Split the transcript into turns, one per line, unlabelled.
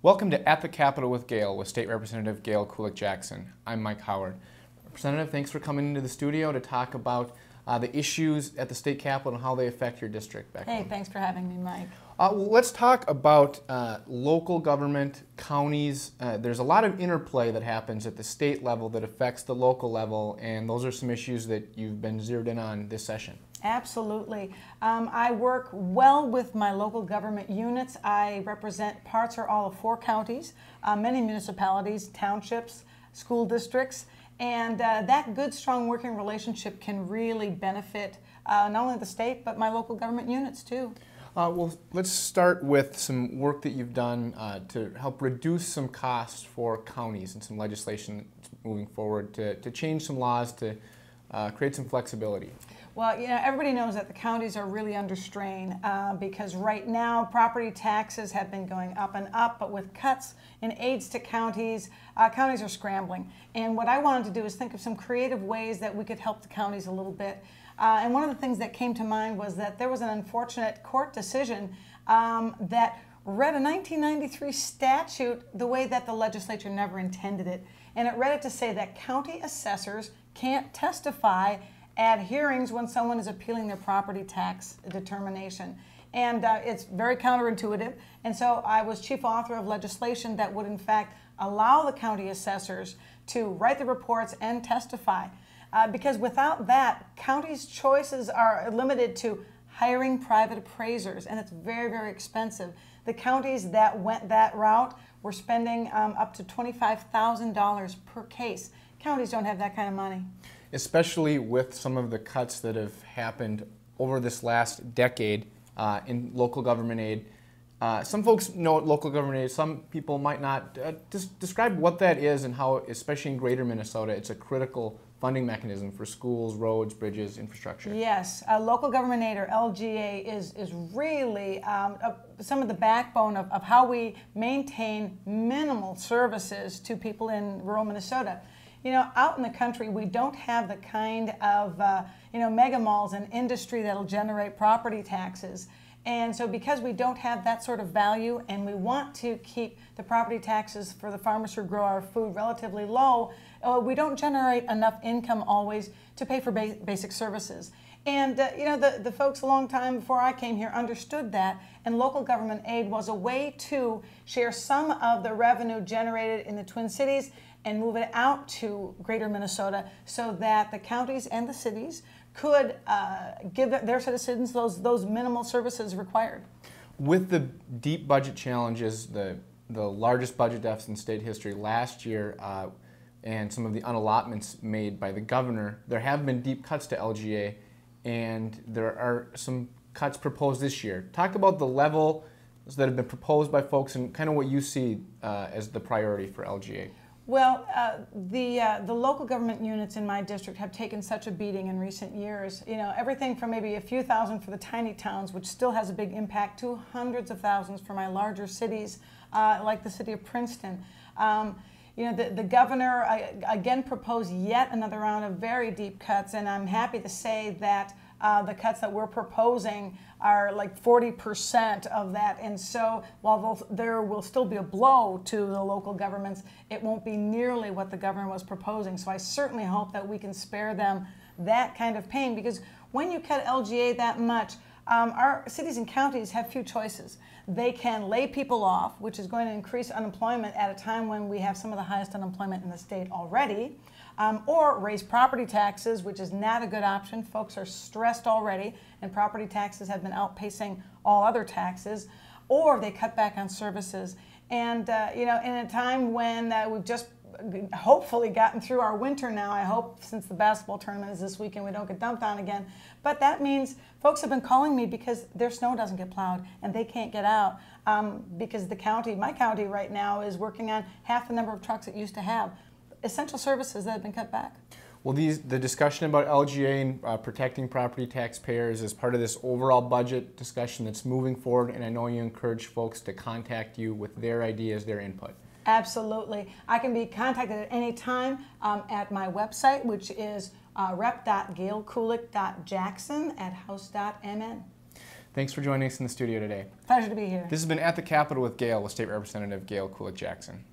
Welcome to At the Capitol with Gail with State Representative Gail Kulick Jackson. I'm Mike Howard. Representative, thanks for coming into the studio to talk about the issues at the state capitol and how they affect your district.
Hey, thanks for having me, Mike.
Well, let's talk about local government, counties. There's a lot of interplay that happens at the state level that affects the local level, and those are some issues that you've been zeroed in on this session.
Absolutely. I work well with my local government units. I represent parts or all of 4 counties, many municipalities, townships, school districts, and that good, strong working relationship can really benefit not only the state, but my local government units too.
Well, let's start with some work that you've done to help reduce some costs for counties and some legislation moving forward to change some laws to create some flexibility.
Well, you know, everybody knows that the counties are really under strain because right now property taxes have been going up and up, but with cuts in aids to counties, counties are scrambling. And what I wanted to do is think of some creative ways that we could help the counties a little bit. And one of the things that came to mind was that there was an unfortunate court decision that read a 1993 statute the way that the legislature never intended it. And it read it to say that county assessors can't testify at hearings when someone is appealing their property tax determination. And it's very counterintuitive. And so I was chief author of legislation that would in fact allow the county assessors to write the reports and testify. Because without that, counties' choices are limited to hiring private appraisers, and it's very, very expensive. The counties that went that route were spending up to $25,000 per case. Counties don't have that kind of money.
Especially with some of the cuts that have happened over this last decade in local government aid. Some folks know local government aid, some people might not. Just describe what that is and how, especially in greater Minnesota, it's a critical funding mechanism for schools, roads, bridges, infrastructure.
Yes, local government aid, or LGA, is really some of the backbone of how we maintain minimal services to people in rural Minnesota. You know, out in the country, we don't have the kind of, mega malls and industry that'll generate property taxes. And so because we don't have that sort of value and we want to keep the property taxes for the farmers who grow our food relatively low, we don't generate enough income always to pay for basic services. And, the folks a long time before I came here understood that, and local government aid was a way to share some of the revenue generated in the Twin Cities and move it out to greater Minnesota so that the counties and the cities could give their citizens those minimal services required.
With the deep budget challenges, the largest budget deficit in state history last year, and some of the unallotments made by the governor, there have been deep cuts to LGA, and there are some cuts proposed this year. Talk about the levels that have been proposed by folks and kind of what you see as the priority for LGA.
Well, the local government units in my district have taken such a beating in recent years. You know, everything from maybe a few thousand for the tiny towns, which still has a big impact, to hundreds of thousands for my larger cities, like the city of Princeton. The governor again proposed yet another round of very deep cuts, and I'm happy to say that the cuts that we're proposing are like 40% of that. And so while there will still be a blow to the local governments, it won't be nearly what the governor was proposing. So I certainly hope that we can spare them that kind of pain, because when you cut LGA that much, our cities and counties have few choices. They can lay people off, which is going to increase unemployment at a time when we have some of the highest unemployment in the state already, or raise property taxes, which is not a good option. Folks are stressed already, and property taxes have been outpacing all other taxes, or they cut back on services. And, in a time when we've just hopefully gotten through our winter now. I hope, since the basketball tournament is this weekend, we don't get dumped on again. But that means folks have been calling me because their snow doesn't get plowed and they can't get out because my county right now is working on half the number of trucks it used to have. Essential services that have been cut back.
Well, the discussion about LGA and protecting property taxpayers is part of this overall budget discussion that's moving forward, and I know you encourage folks to contact you with their ideas, their input.
Absolutely. I can be contacted at any time at my website, which is rep.gailkulick.jackson@house.mn.
Thanks for joining us in the studio today.
Pleasure to be here.
This has been At the Capitol with Gail, with State Representative Gail Kulick Jackson.